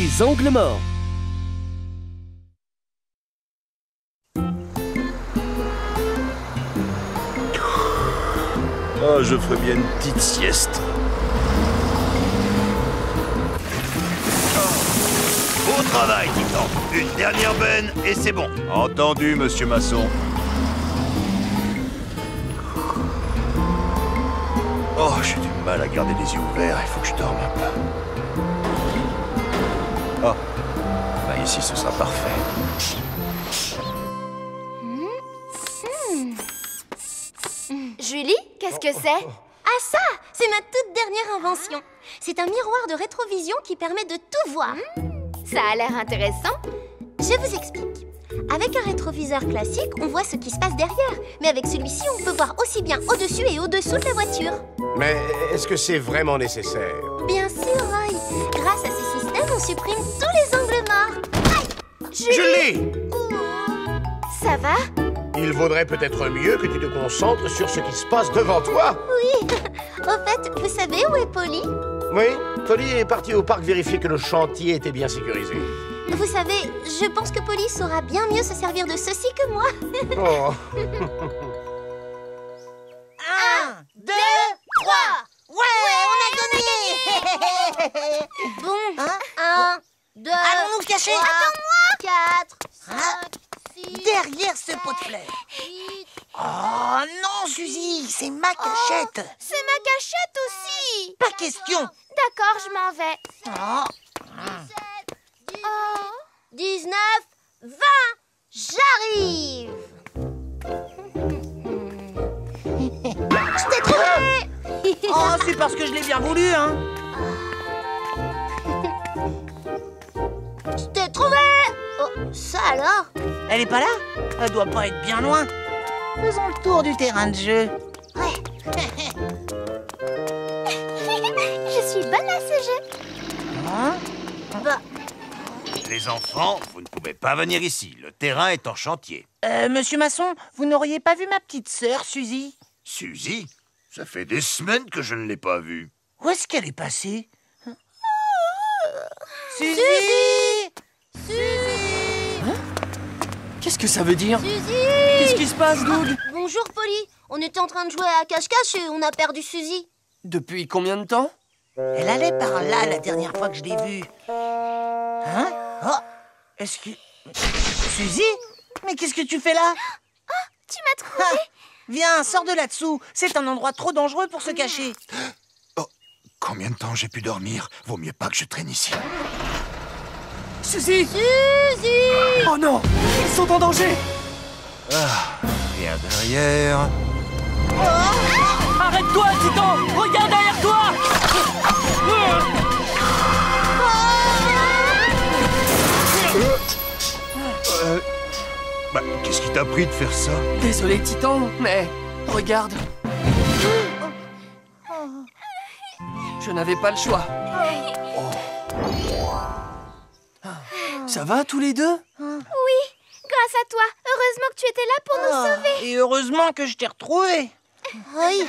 Les angles morts. Ah, je ferais bien une petite sieste. Au travail, Titan. Une dernière benne et c'est bon. Entendu, monsieur Masson. Oh, j'ai du mal à garder les yeux ouverts. Il faut que je dorme un peu. Oh, bah ici, ce sera parfait. Julie, qu'est-ce que c'est? Ah ça, c'est ma toute dernière invention. C'est un miroir de rétrovision qui permet de tout voir. Ça a l'air intéressant. Je vous explique. Avec un rétroviseur classique, on voit ce qui se passe derrière. Mais avec celui-ci, on peut voir aussi bien au-dessus et au-dessous de la voiture. Mais est-ce que c'est vraiment nécessaire? Bien sûr, Roy. Grâce à ce système, on supprime tous les angles morts. Aïe! Julie! Ça va? Il vaudrait peut-être mieux que tu te concentres sur ce qui se passe devant toi. Oui. Au fait, vous savez où est Polly? Oui, Polly est partie au parc vérifier que le chantier était bien sécurisé. Vous savez, je pense que Polly saura bien mieux se servir de ceci que moi. Oh. 1, 2, 3. Ouais, on a gagné. Bon, Hein? 1, 2, Allons nous cacher. 3, 4, 5, 6, Derrière ce pot de fleurs. 8... Oh non, Suzy, c'est ma cachette. C'est ma cachette aussi. Pas question. D'accord, je m'en vais. Oh. 17, Oh. 19, 20. J'arrive. Je t'ai trouvé. Oh, c'est parce que je l'ai bien voulu, hein. Je t'ai trouvé. Oh, ça alors? Elle est pas là? Elle doit pas être bien loin. Faisons le tour du terrain de jeu. Ouais. Je suis bonne à ce jeu. Hein? Bah, Les enfants, vous ne pouvez pas venir ici. Le terrain est en chantier. Monsieur Masson, vous n'auriez pas vu ma petite sœur, Suzy? Suzy, ça fait des semaines que je ne l'ai pas vue. Où est-ce qu'elle est passée? Suzy! Suzy! Qu'est-ce que ça veut dire? Suzy! Qu'est-ce qui se passe, Doug? Bonjour, Polly. On était en train de jouer à cache-cache et on a perdu Suzy. Depuis combien de temps? Elle allait par là la dernière fois que je l'ai vue. Hein? Oh! Est-ce que... Suzy? Mais qu'est-ce que tu fais là? Tu m'as trouvé. Viens, sors de là-dessous. C'est un endroit trop dangereux pour se cacher. Oh, combien de temps j'ai pu dormir? Vaut mieux pas que je traîne ici. Suzy! Suzy! Oh non! Ils sont en danger! Rien derrière. Arrête-toi, Titan! Regarde derrière toi! Bah, qu'est-ce qui t'a pris de faire ça? Désolé, Titan, mais regarde. Je n'avais pas le choix. Ça va, tous les deux? Oui, grâce à toi. Heureusement que tu étais là pour nous sauver. Et heureusement que je t'ai retrouvé. Oui.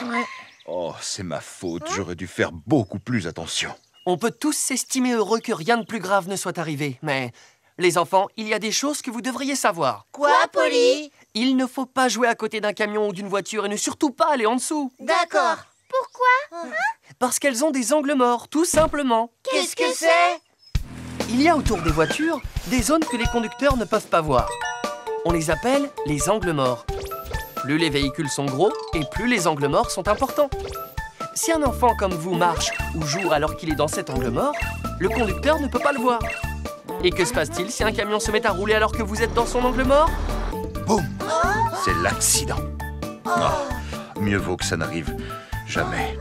Oh, c'est ma faute. J'aurais dû faire beaucoup plus attention. On peut tous s'estimer heureux que rien de plus grave ne soit arrivé, mais... Les enfants, il y a des choses que vous devriez savoir. Quoi, Polly? Il ne faut pas jouer à côté d'un camion ou d'une voiture et ne surtout pas aller en dessous. D'accord. Pourquoi? Parce qu'elles ont des angles morts, tout simplement. Qu'est-ce que c'est? Il y a autour des voitures des zones que les conducteurs ne peuvent pas voir. On les appelle les angles morts. Plus les véhicules sont gros et plus les angles morts sont importants. Si un enfant comme vous marche ou joue alors qu'il est dans cet angle mort, le conducteur ne peut pas le voir. Et que se passe-t-il si un camion se met à rouler alors que vous êtes dans son angle mort? Boum! C'est l'accident. Oh, mieux vaut que ça n'arrive jamais.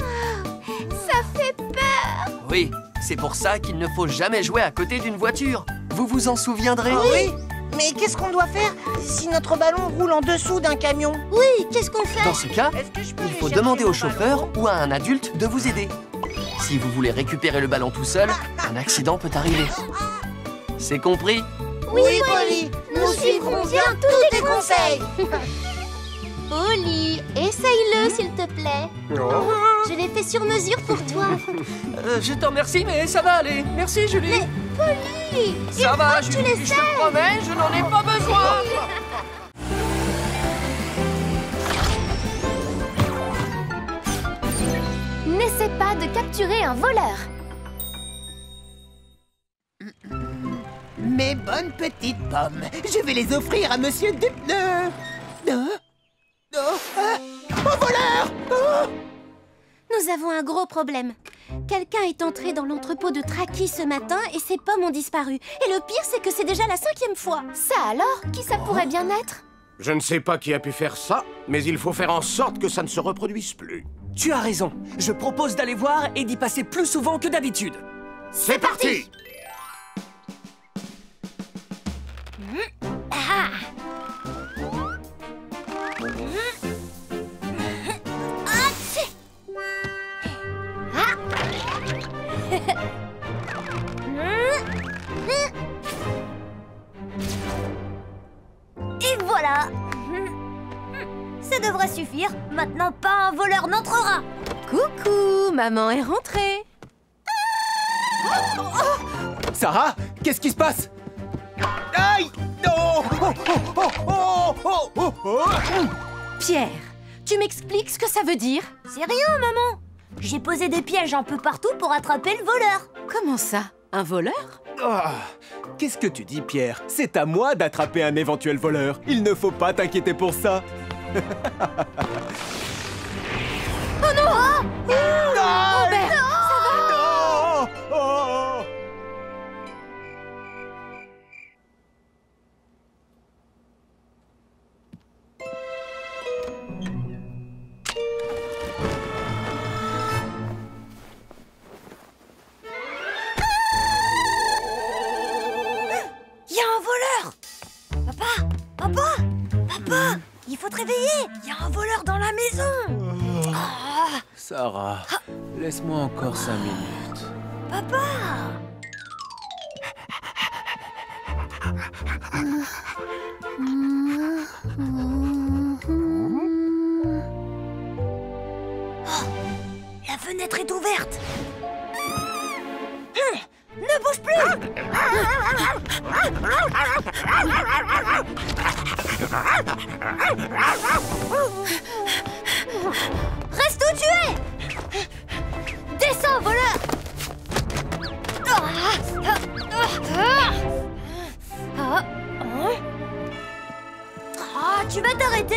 Ça fait peur. Oui, c'est pour ça qu'il ne faut jamais jouer à côté d'une voiture. Vous vous en souviendrez? Oui. Mais qu'est-ce qu'on doit faire si notre ballon roule en dessous d'un camion? Oui, qu'est-ce qu'on fait? Dans ce cas, Est-ce que je peux il aller faut chercher demander mon au chauffeur ballon? ou à un adulte de vous aider. Si vous voulez récupérer le ballon tout seul, un accident peut arriver. C'est compris? Oui, Polly. Nous suivrons bien tous tes conseils. Polly, essaye-le, s'il te plaît. Je l'ai fait sur mesure pour toi. Je t'en remercie, mais ça va aller. Merci, Julie. Mais Polly! Ça va, tu Julie, je te promets, je n'en ai pas besoin. N'essaie pas de capturer un voleur. Mes bonnes petites pommes, je vais les offrir à Monsieur Dupneur. Un voleur! Nous avons un gros problème. Quelqu'un est entré dans l'entrepôt de Traki ce matin et ses pommes ont disparu. Et le pire, c'est que c'est déjà la 5e fois. Ça alors? Qui ça pourrait bien être? Je ne sais pas qui a pu faire ça, mais il faut faire en sorte que ça ne se reproduise plus. Tu as raison. Je propose d'aller voir et d'y passer plus souvent que d'habitude. C'est parti! Et voilà. Ça devrait suffire. Maintenant, pas un voleur n'entrera. Coucou, maman est rentrée. Sarah, qu'est-ce qui se passe? Aïe! Non! Pierre, tu m'expliques ce que ça veut dire? C'est rien, maman. J'ai posé des pièges un peu partout pour attraper le voleur. Comment ça? Un voleur? Qu'est-ce que tu dis, Pierre? C'est à moi d'attraper un éventuel voleur. Il ne faut pas t'inquiéter pour ça. Oh non! Non! Ça va? Non! Oh! Il y a un voleur! Papa! Papa! Papa! Il faut te réveiller! Il y a un voleur dans la maison! Ah, Sarah, laisse-moi encore 5 minutes. papa! Oh, la fenêtre est ouverte! Ne bouge plus! Reste où tu es! Descends, voleur! Tu vas t'arrêter?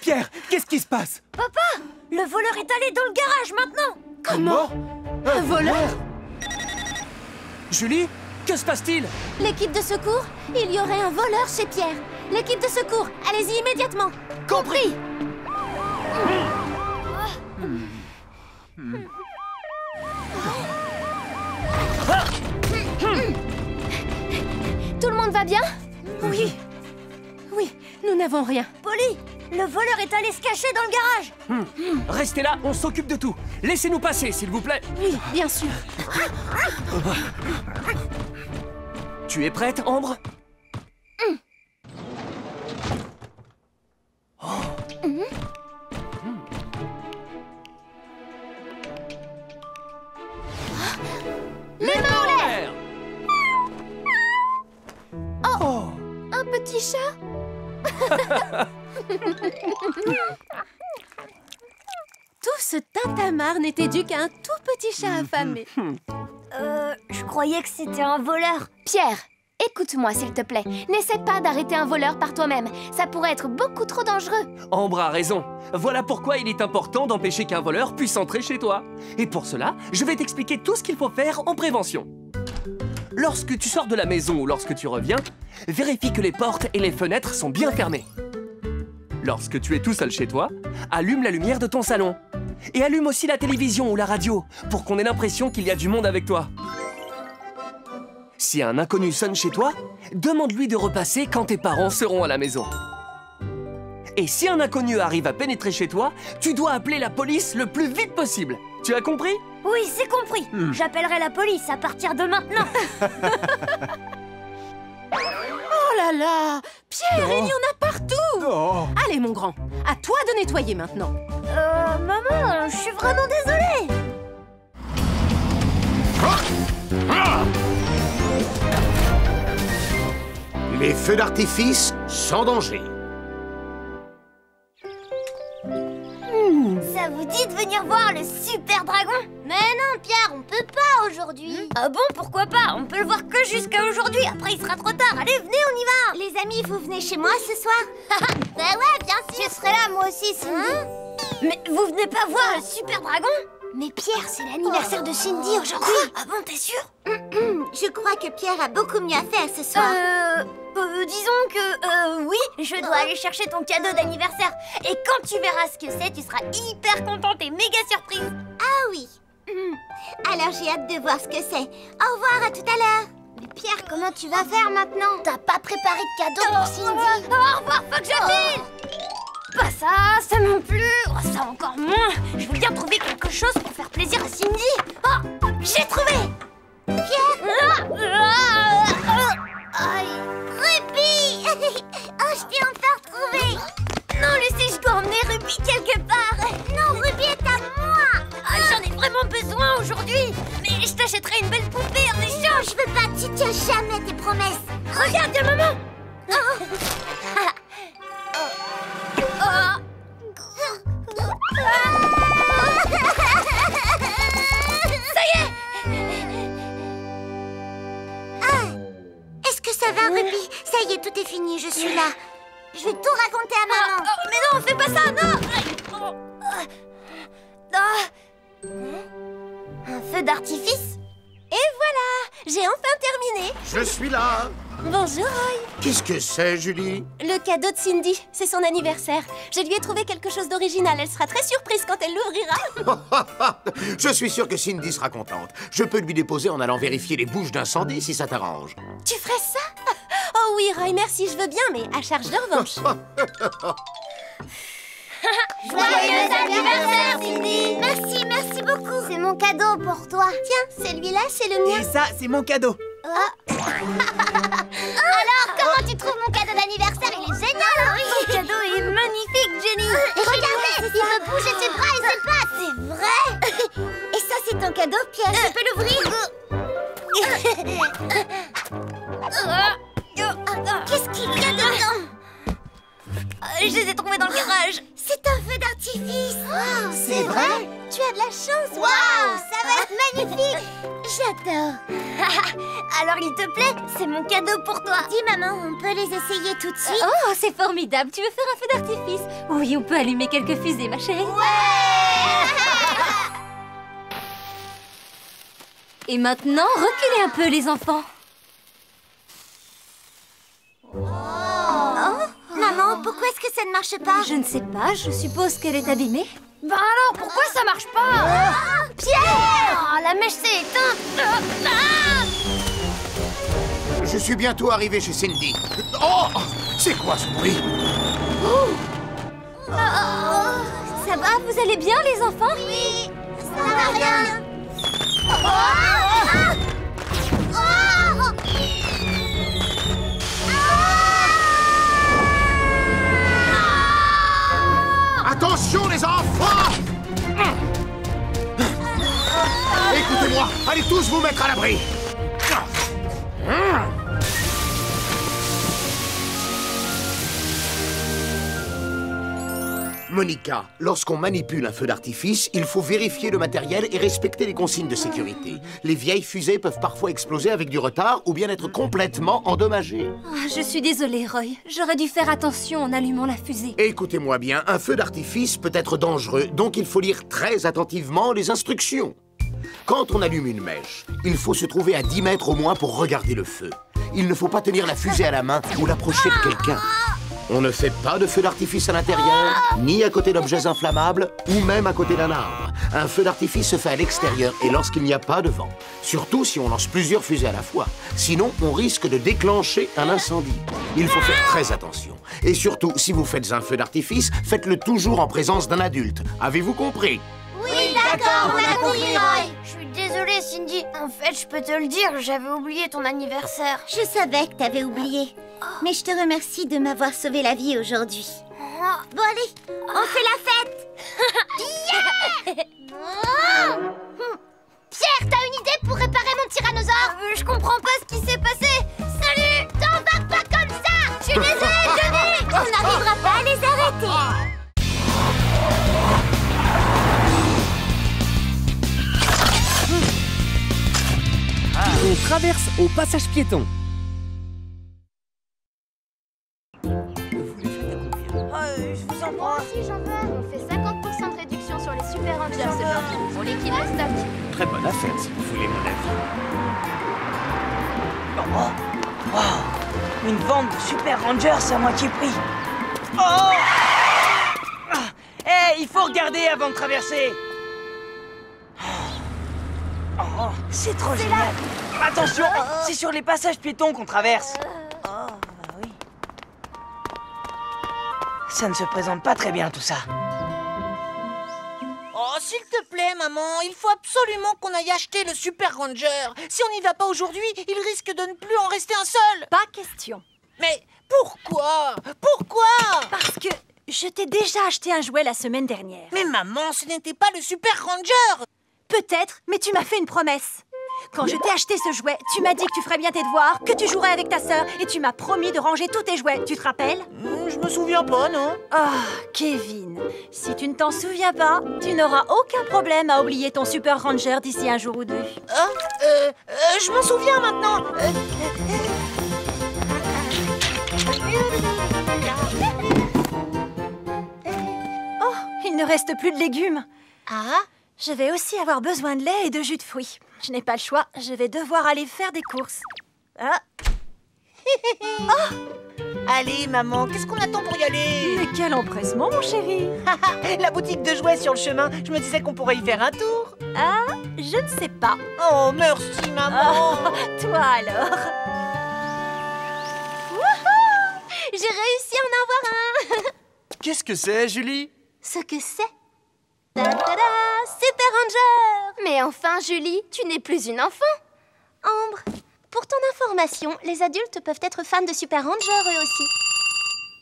Pierre, qu'est-ce qui se passe? Papa, le voleur est allé dans le garage maintenant. Comment? Un voleur? Julie, que se passe-t-il? L'équipe de secours, il y aurait un voleur chez Pierre. L'équipe de secours, allez-y immédiatement. Compris. Tout le monde va bien? Oui. Oui, nous n'avons rien. Polly, le voleur est allé se cacher dans le garage. Restez là, on s'occupe de tout. Laissez-nous passer, s'il vous plaît. Oui, bien sûr. Tu es prête, Ambre? Les mains en l'air! Oh, un petit chat? Tout ce tintamarre n'était dû qu'à un tout petit chat affamé. Je croyais que c'était un voleur. Pierre, écoute-moi s'il te plaît. N'essaie pas d'arrêter un voleur par toi-même. Ça pourrait être beaucoup trop dangereux. Ambre a raison. Voilà pourquoi il est important d'empêcher qu'un voleur puisse entrer chez toi. Et pour cela, je vais t'expliquer tout ce qu'il faut faire en prévention. Lorsque tu sors de la maison ou lorsque tu reviens, vérifie que les portes et les fenêtres sont bien fermées. Lorsque tu es tout seul chez toi, allume la lumière de ton salon. Et allume aussi la télévision ou la radio pour qu'on ait l'impression qu'il y a du monde avec toi. Si un inconnu sonne chez toi, demande-lui de repasser quand tes parents seront à la maison. Et si un inconnu arrive à pénétrer chez toi, tu dois appeler la police le plus vite possible. Tu as compris ? Oui, c'est compris. J'appellerai la police à partir de maintenant. Oh là là! Pierre, il y en a partout! Oh. Allez, mon grand, à toi de nettoyer maintenant. Maman, je suis vraiment désolée. Les feux d'artifice sans danger. Ça vous dit de venir voir le super dragon? Mais non, Pierre, on peut pas aujourd'hui. Ah bon, pourquoi pas? On peut le voir que jusqu'à aujourd'hui. Après, il sera trop tard. Allez, venez, on y va. Les amis, vous venez chez moi ce soir? Bah ouais, bien sûr. Je serai là, moi aussi, Cindy. Mais vous venez pas voir le super dragon? Mais Pierre, c'est l'anniversaire de Cindy aujourd'hui. Ah bon, t'es sûr? Je crois que Pierre a beaucoup mieux à faire ce soir. Disons que, oui, je dois aller chercher ton cadeau d'anniversaire. Et quand tu verras ce que c'est, tu seras hyper contente et méga surprise. Ah oui. Alors j'ai hâte de voir ce que c'est. Au revoir, à tout à l'heure. Mais Pierre, comment tu vas faire maintenant? T'as pas préparé de cadeau pour Cindy? Au revoir, faut que je file. Pas ça non plus. Oh, ça encore moins. Je veux bien trouver quelque chose pour faire plaisir à Cindy. Oh, j'ai trouvé. Pierre. Aïe. Ruby. Oh, je t'ai enfin retrouvé. Non, Lucie, je dois emmener Ruby quelque part. Non, Ruby est à moi. J'en ai vraiment besoin aujourd'hui. Mais je t'achèterai une belle poupée en échange. Je veux pas, tu tiens jamais tes promesses. Regarde, maman. Ça y est. Est-ce que ça va, Ruby? Ça y est, tout est fini, je suis là. Je vais tout raconter à maman. Mais non, fais pas ça, non. Un feu d'artifice? Et voilà, j'ai enfin terminé. Je suis là. Bonjour, Roy. Qu'est-ce que c'est, Julie? Le cadeau de Cindy, c'est son anniversaire. Je lui ai trouvé quelque chose d'original. Elle sera très surprise quand elle l'ouvrira. Je suis sûr que Cindy sera contente. Je peux lui déposer en allant vérifier les bouches d'incendie si ça t'arrange. Tu ferais ça? Oh oui, Roy, merci, je veux bien, mais à charge de revanche. Joyeux anniversaire, Cindy! Merci beaucoup. C'est mon cadeau pour toi. Tiens, celui-là, c'est le mien. Et ça, c'est mon cadeau. Alors, comment tu trouves mon cadeau d'anniversaire? Il est génial, oui. Ton cadeau est magnifique, Jenny. Et regardez, il peut bouger ses bras et ses pattes. C'est vrai. Et ça, c'est ton cadeau, Pierre. Je peux l'ouvrir? Qu'est-ce qu'il y a dedans? Je les ai trouvés dans le garage. C'est un feu d'artifice. Wow, c'est vrai? Tu as de la chance. Waouh, ça va être magnifique. J'adore. Alors, il te plaît? C'est mon cadeau pour toi. Dis, maman, on peut les essayer tout de suite? Oh, c'est formidable. Tu veux faire un feu d'artifice? Oui, on peut allumer quelques fusées, ma chérie. Ouais. Et maintenant, reculez un peu, les enfants. Maman, pourquoi est-ce que ça ne marche pas? Je ne sais pas, je suppose qu'elle est abîmée. Ben alors, pourquoi ça marche pas? Pierre! La mèche s'est éteinte. Je suis bientôt arrivé chez Cindy. Oh! C'est quoi ce bruit? Ça va, vous allez bien, les enfants? Oui, ça va rien. Attention les enfants! Écoutez-moi, allez tous vous mettre à l'abri! Monica, lorsqu'on manipule un feu d'artifice, il faut vérifier le matériel et respecter les consignes de sécurité. Les vieilles fusées peuvent parfois exploser avec du retard ou bien être complètement endommagées. Je suis désolée, Roy. J'aurais dû faire attention en allumant la fusée. Écoutez-moi bien, un feu d'artifice peut être dangereux, donc il faut lire très attentivement les instructions. Quand on allume une mèche, il faut se trouver à 10 mètres au moins pour regarder le feu. Il ne faut pas tenir la fusée à la main ou l'approcher de quelqu'un. On ne fait pas de feu d'artifice à l'intérieur, ni à côté d'objets inflammables, ou même à côté d'un arbre. Un feu d'artifice se fait à l'extérieur et lorsqu'il n'y a pas de vent. Surtout si on lance plusieurs fusées à la fois. Sinon, on risque de déclencher un incendie. Il faut faire très attention. Et surtout, si vous faites un feu d'artifice, faites-le toujours en présence d'un adulte. Avez-vous compris? Oui, d'accord. D'accord, on a compris, Roy. Je suis désolée, Cindy. En fait, je peux te le dire, j'avais oublié ton anniversaire. Je savais que t'avais oublié. Mais je te remercie de m'avoir sauvé la vie aujourd'hui. Bon, allez, on fait la fête. Pierre, t'as une idée pour réparer mon tyrannosaure? Je comprends pas ce qui s'est passé. Salut! T'embarques pas comme ça! Je suis désolée, Johnny! On n'arrivera pas à les arrêter. On traverse au passage piéton. Je vous en prends. Si j'en veux. On fait 50% de réduction sur les Super Rangers ce jour. On liquide le stock. Très bonne affaire, si vous voulez mon avis. Une vente de Super Rangers à moitié prix. Il faut regarder avant de traverser. C'est trop génial. Attention, c'est sur les passages piétons qu'on traverse. Oui. Ça ne se présente pas très bien tout ça. Oh, s'il te plaît, maman, il faut absolument qu'on aille acheter le Super Ranger. Si on n'y va pas aujourd'hui, il risque de ne plus en rester un seul. Pas question. Mais pourquoi? Pourquoi? Parce que je t'ai déjà acheté un jouet la semaine dernière. Mais maman, ce n'était pas le Super Ranger. Peut-être, mais tu m'as fait une promesse. Quand je t'ai acheté ce jouet, tu m'as dit que tu ferais bien tes devoirs, que tu jouerais avec ta sœur, et tu m'as promis de ranger tous tes jouets. Tu te rappelles? Je me souviens pas, non? Oh, Kevin, si tu ne t'en souviens pas, tu n'auras aucun problème à oublier ton Super Ranger d'ici un jour ou deux. Je m'en souviens maintenant. Oh, il ne reste plus de légumes. Ah, Je vais aussi avoir besoin de lait et de jus de fruits. Je n'ai pas le choix, je vais devoir aller faire des courses. Ah. Allez, maman, qu'est-ce qu'on attend pour y aller? Mais quel empressement, mon chéri! La boutique de jouets sur le chemin, je me disais qu'on pourrait y faire un tour. Ah, je ne sais pas. Oh, merci, maman. Toi alors. Wouhou! J'ai réussi à en avoir un. Qu'est-ce que c'est, Julie? Ce que c'est? Ta-da-da! Super Ranger! Mais enfin, Julie, tu n'es plus une enfant. Ambre, pour ton information, les adultes peuvent être fans de Super Ranger eux aussi.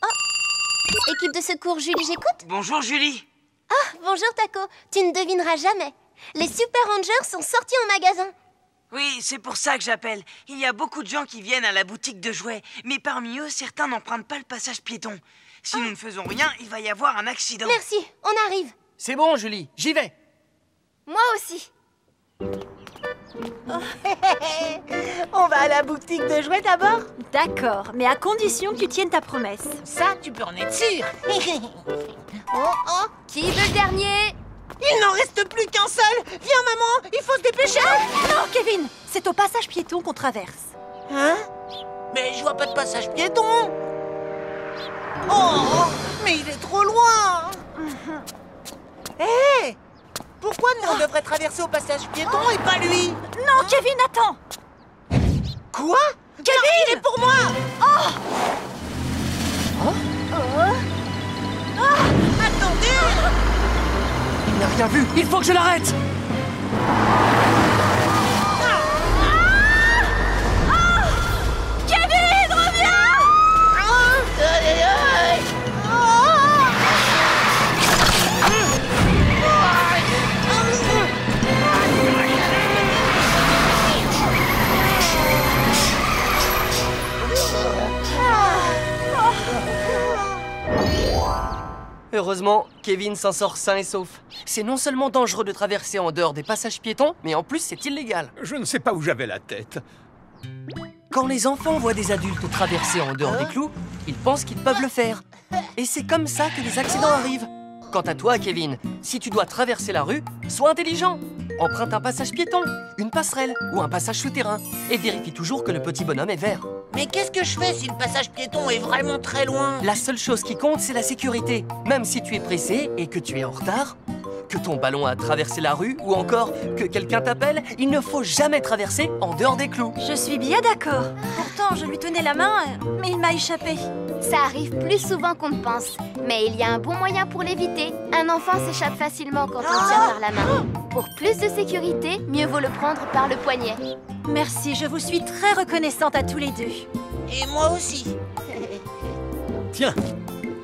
Oh! Équipe de secours, Julie, j'écoute? Bonjour, Julie. Ah, bonjour Taco. Tu ne devineras jamais. Les Super Rangers sont sortis en magasin. Oui, c'est pour ça que j'appelle. Il y a beaucoup de gens qui viennent à la boutique de jouets, mais parmi eux, certains n'empruntent pas le passage piéton. Si nous ne faisons rien, il va y avoir un accident. Merci, on arrive. C'est bon, Julie, j'y vais. Moi aussi. On va à la boutique de jouets d'abord? D'accord, mais à condition que tu tiennes ta promesse. Ça, tu peux en être sûr. Qui veut le dernier? Il n'en reste plus qu'un seul. Viens, maman, il faut se dépêcher. Non, Kevin, c'est au passage piéton qu'on traverse. Hein? Mais je vois pas de passage piéton. Oh, mais il est trop loin. Hé! Pourquoi nous, on devrait traverser au passage piéton et pas lui? Non, Kevin, attends. Quoi? Kevin, il est pour moi. Attendez! Il n'a rien vu, il faut que je l'arrête. Kevin, reviens! Heureusement, Kevin s'en sort sain et sauf. C'est non seulement dangereux de traverser en dehors des passages piétons, mais en plus c'est illégal. Je ne sais pas où j'avais la tête. Quand les enfants voient des adultes traverser en dehors des clous, ils pensent qu'ils peuvent le faire. Et c'est comme ça que les accidents arrivent. Quant à toi, Kevin, si tu dois traverser la rue, sois intelligent. Emprunte un passage piéton, une passerelle ou un passage souterrain. Et vérifie toujours que le petit bonhomme est vert. Mais qu'est-ce que je fais si le passage piéton est vraiment très loin? La seule chose qui compte, c'est la sécurité. Même si tu es pressé et que tu es en retard, que ton ballon a traversé la rue ou encore que quelqu'un t'appelle, il ne faut jamais traverser en dehors des clous. Je suis bien d'accord. Pourtant, je lui tenais la main, mais il m'a échappé. Ça arrive plus souvent qu'on ne pense. Mais il y a un bon moyen pour l'éviter. Un enfant s'échappe facilement quand on tient par la main. Pour plus de sécurité, mieux vaut le prendre par le poignet. Merci, je vous suis très reconnaissante à tous les deux. Et moi aussi. Tiens,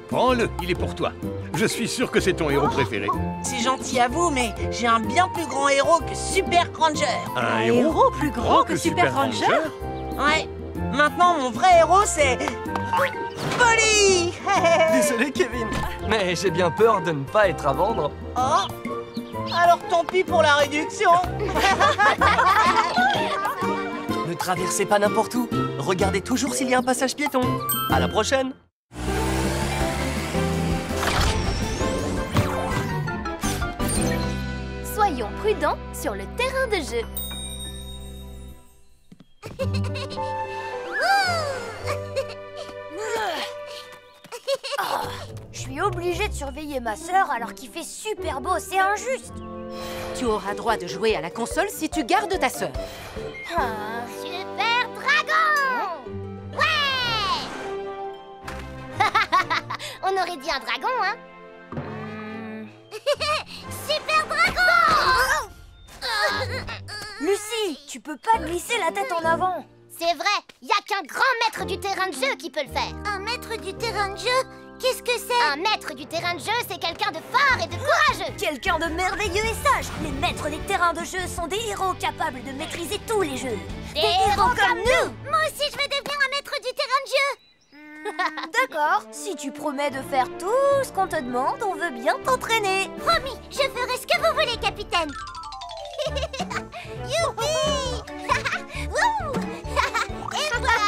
prends-le, il est pour toi. Je suis sûr que c'est ton héros préféré. C'est gentil à vous, mais j'ai un bien plus grand héros que Super Ranger. Un héros plus grand que Super Ranger? Ouais. Maintenant, mon vrai héros, c'est... Polly. Désolé, Kevin, mais j'ai bien peur de ne pas être à vendre. Oh. Alors tant pis pour la réduction. Ne traversez pas n'importe où. Regardez toujours s'il y a un passage piéton. À la prochaine. Soyons prudents sur le terrain de jeu. Je suis obligée de surveiller ma sœur alors qu'il fait super beau, c'est injuste. Tu auras droit de jouer à la console si tu gardes ta sœur. Un super dragon! Ouais! On aurait dit un dragon, hein? Super dragon! Lucie, tu peux pas glisser la tête en avant. C'est vrai, y a qu'un grand maître du terrain de jeu qui peut le faire. Un maître du terrain de jeu? Qu'est-ce que c'est? Un maître du terrain de jeu, c'est quelqu'un de fort et de courageux. Quelqu'un de merveilleux et sage. Les maîtres des terrains de jeu sont des héros capables de maîtriser tous les jeux. Des héros comme nous. Moi aussi, je vais devenir un maître du terrain de jeu. D'accord, si tu promets de faire tout ce qu'on te demande, on veut bien t'entraîner. Promis, je ferai ce que vous voulez, capitaine. Youpi! Wouh! Et voilà!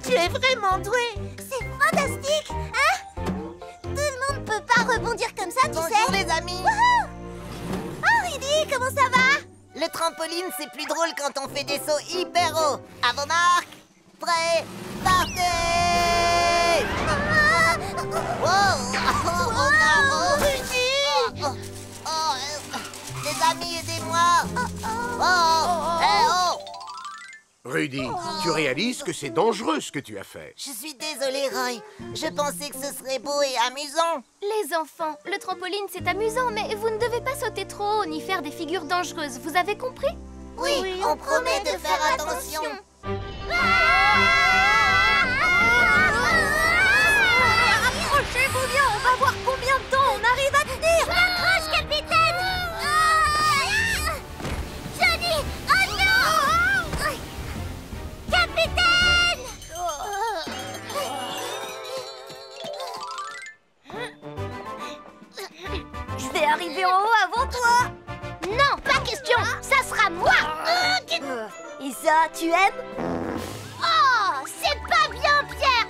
Tu es vraiment doué. C'est fantastique, hein? Tout le monde peut pas rebondir comme ça, tu sais. Bonjour les amis. Oh, Rudy, comment ça va? Le trampoline, c'est plus drôle quand on fait des sauts hyper hauts. À vos marques, prêts, partez! Wow! Oh non! Rudy! Les amis, aidez-moi! Oh! Eh oh! Rudy, tu réalises que c'est dangereux ce que tu as fait. Je suis désolée, Roy. Je pensais que ce serait beau et amusant. Les enfants, le trampoline c'est amusant, mais vous ne devez pas sauter trop haut ni faire des figures dangereuses, vous avez compris? Oui, on promet de faire attention. Rapprochez-vous bien, on va voir combien de temps on arrive à tenir. Je m'approche, capitaine. Johnny, oh non! Capitaine! Je vais arriver en haut avant toi. Non, pas question, ça sera moi. Et ça, tu aimes? Oh, c'est pas bien, Pierre.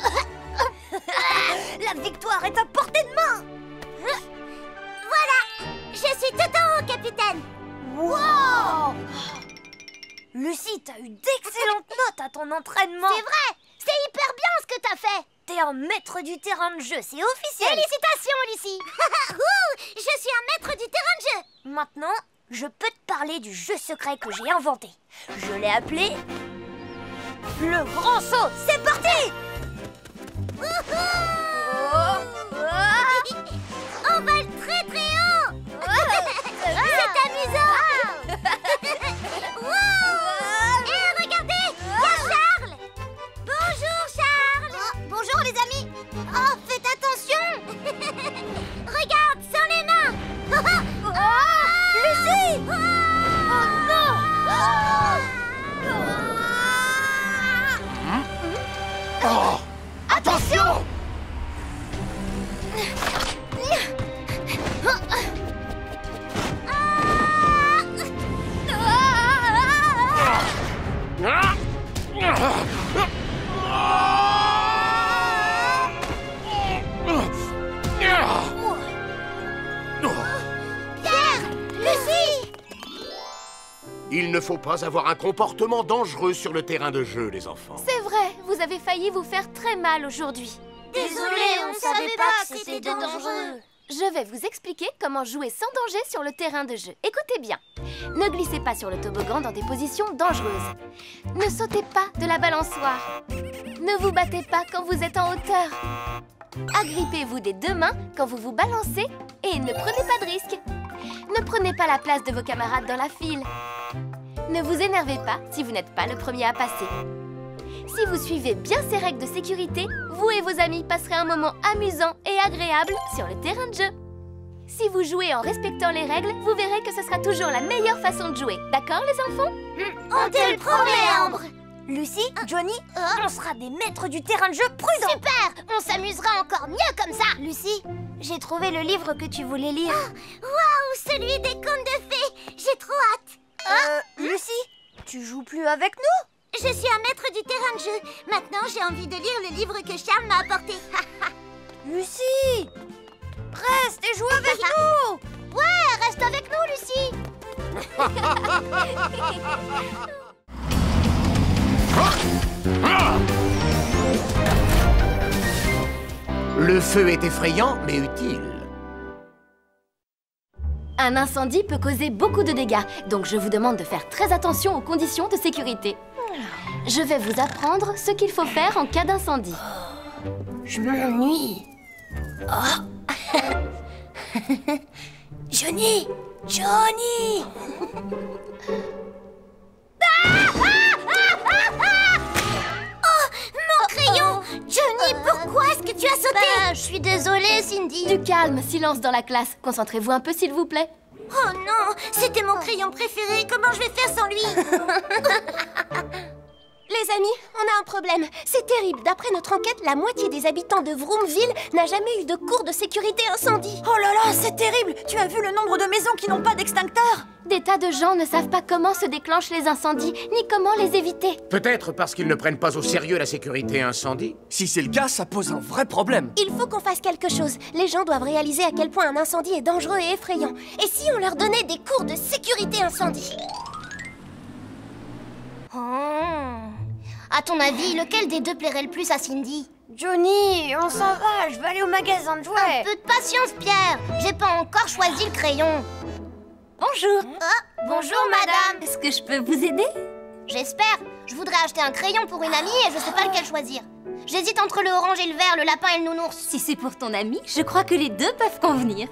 La victoire est à portée de main. Voilà, je suis tout en haut, capitaine. Wow! Lucie, t'as eu d'excellentes notes à ton entraînement. C'est vrai, c'est hyper bien ce que t'as fait. T'es un maître du terrain de jeu, c'est officiel. Félicitations, Lucie. Je suis un maître du terrain de jeu. Maintenant, je peux te parler du jeu secret que j'ai inventé. Je l'ai appelé... le grand saut. C'est parti! On vole très très haut. C'est amusant. Et regardez, il y a Charles. Bonjour Charles. Bonjour les amis. Oh, faites attention. Regarde, sans les mains. Lucie! Oh non. Oh! Attention. Il ne faut pas avoir un comportement dangereux sur le terrain de jeu, les enfants. C'est vrai, vous avez failli vous faire très mal aujourd'hui. Désolée, on savait pas que c'était dangereux. Je vais vous expliquer comment jouer sans danger sur le terrain de jeu. Écoutez bien. Ne glissez pas sur le toboggan dans des positions dangereuses. Ne sautez pas de la balançoire. Ne vous battez pas quand vous êtes en hauteur. Agrippez-vous des deux mains quand vous vous balancez et ne prenez pas de risques. Ne prenez pas la place de vos camarades dans la file. Ne vous énervez pas si vous n'êtes pas le premier à passer. Si vous suivez bien ces règles de sécurité, vous et vos amis passerez un moment amusant et agréable sur le terrain de jeu. Si vous jouez en respectant les règles, vous verrez que ce sera toujours la meilleure façon de jouer. D'accord, les enfants? On te le promet, Ambre. Lucie, Johnny, on sera des maîtres du terrain de jeu prudents. Super! On s'amusera encore mieux comme ça. Lucie, j'ai trouvé le livre que tu voulais lire. Waouh, celui des contes de fées. J'ai trop hâte. Lucie, tu joues plus avec nous? Je suis un maître du terrain de jeu. Maintenant, j'ai envie de lire le livre que Charles m'a apporté. Lucie, reste et joue avec nous. Ouais, reste avec nous, Lucie. Le feu est effrayant, mais utile. Un incendie peut causer beaucoup de dégâts, donc je vous demande de faire très attention aux conditions de sécurité. Je vais vous apprendre ce qu'il faut faire en cas d'incendie. Je m'ennuie. Johnny! Johnny! Mon crayon! Johnny, pourquoi est-ce que tu as sauté? Je suis désolée, Cindy. Du calme, silence dans la classe. Concentrez-vous un peu, s'il vous plaît. Oh non, c'était mon crayon préféré. Comment je vais faire sans lui? Les amis, on a un problème. C'est terrible. D'après notre enquête, la moitié des habitants de Vroomville n'a jamais eu de cours de sécurité incendie. Oh là là, c'est terrible. Tu as vu le nombre de maisons qui n'ont pas d'extincteur? Des tas de gens ne savent pas comment se déclenchent les incendies, ni comment les éviter. Peut-être parce qu'ils ne prennent pas au sérieux la sécurité incendie. Si c'est le cas, ça pose un vrai problème. Il faut qu'on fasse quelque chose. Les gens doivent réaliser à quel point un incendie est dangereux et effrayant. Et si on leur donnait des cours de sécurité incendie? À ton avis, lequel des deux plairait le plus à Cindy? Johnny, on s'en va, je vais aller au magasin de jouets. Un peu de patience, Pierre. J'ai pas encore choisi le crayon. Bonjour. Bonjour, madame. Est-ce que je peux vous aider? J'espère. Je voudrais acheter un crayon pour une amie et je sais pas lequel choisir. J'hésite entre le orange et le vert, le lapin et le nounours. Si c'est pour ton ami, je crois que les deux peuvent convenir.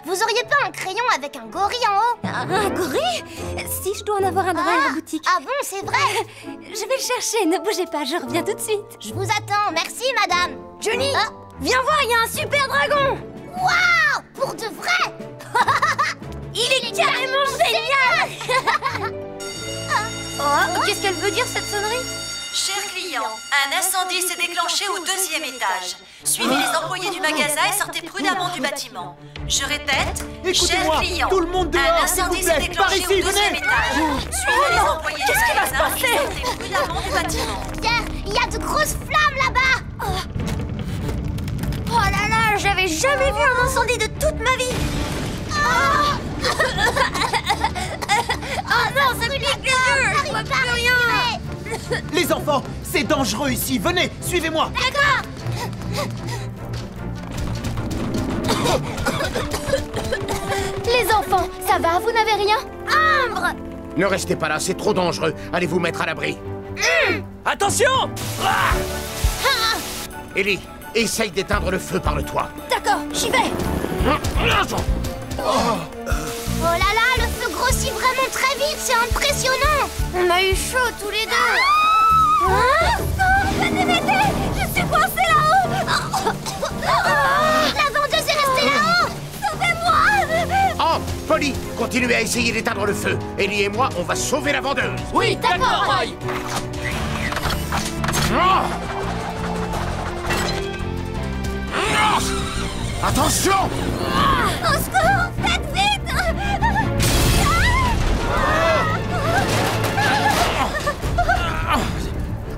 Vous auriez pas un crayon avec un gorille en haut? Un gorille? Si, je dois en avoir un dans la boutique. Ah bon, c'est vrai? Je vais le chercher, ne bougez pas, je reviens tout de suite. Je vous attends, merci madame. Johnny, viens voir, il y a un super dragon. Waouh! Pour de vrai? Il est carrément génial. Qu'est-ce qu'elle veut dire cette sonnerie? Chers clients, un incendie s'est déclenché au 2e étage. Suivez les employés du magasin et sortez prudemment du bâtiment. Je répète, chers clients, tout le monde dehors, un incendie s'est déclenché au 2e étage. Suivez les employés du magasin et sortez prudemment du bâtiment. Pierre, il y a de grosses flammes là-bas. Oh là là, j'avais jamais vu un incendie de toute ma vie. Oh non, ça pique les yeux, je vois plus rien. Les enfants, c'est dangereux ici. Venez, suivez-moi. D'accord. Les enfants, ça va, vous n'avez rien? Ambre! Ne restez pas là, c'est trop dangereux. Allez vous mettre à l'abri. Attention! Ellie, essaye d'éteindre le feu par le toit. D'accord, j'y vais. Oh là là, le feu grossit vraiment très vite, c'est impressionnant. On a eu chaud tous les deux. Venez m'aider, je suis coincée là-haut. La vendeuse est restée là-haut. Sauvez-moi. Oh, Polly, continuez à essayer d'éteindre le feu. Ellie et moi, on va sauver la vendeuse. Oui, d'accord, Roy. Attention! Au secours, faites vite.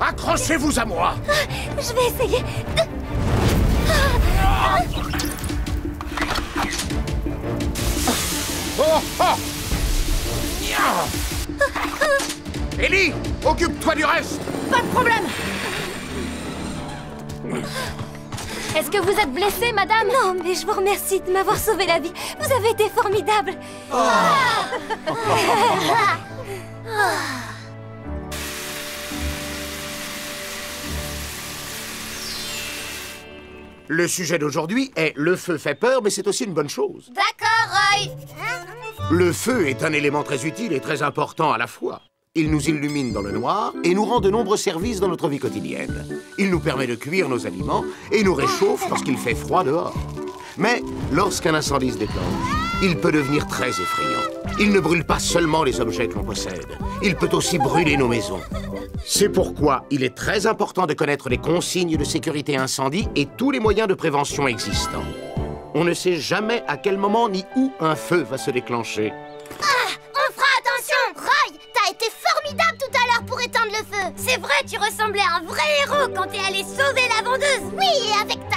Accrochez-vous à moi. Je vais essayer. Ellie, occupe-toi du reste. Pas de problème. Est-ce que vous êtes blessée, madame? Non, mais je vous remercie de m'avoir sauvé la vie. Vous avez été formidable. Le sujet d'aujourd'hui est « Le feu fait peur, mais c'est aussi une bonne chose ». D'accord, Roy. Roy. Le feu est un élément très utile et très important à la fois. Il nous illumine dans le noir et nous rend de nombreux services dans notre vie quotidienne. Il nous permet de cuire nos aliments et nous réchauffe lorsqu'il fait froid dehors. Mais lorsqu'un incendie se déclenche, il peut devenir très effrayant. Il ne brûle pas seulement les objets que l'on possède, il peut aussi brûler nos maisons. C'est pourquoi il est très important de connaître les consignes de sécurité incendie et tous les moyens de prévention existants. On ne sait jamais à quel moment ni où un feu va se déclencher. On fera attention. Roy, t'as été formidable tout à l'heure pour éteindre le feu. C'est vrai, tu ressemblais à un vrai héros quand t'es allé sauver la vendeuse. Oui, et avec ta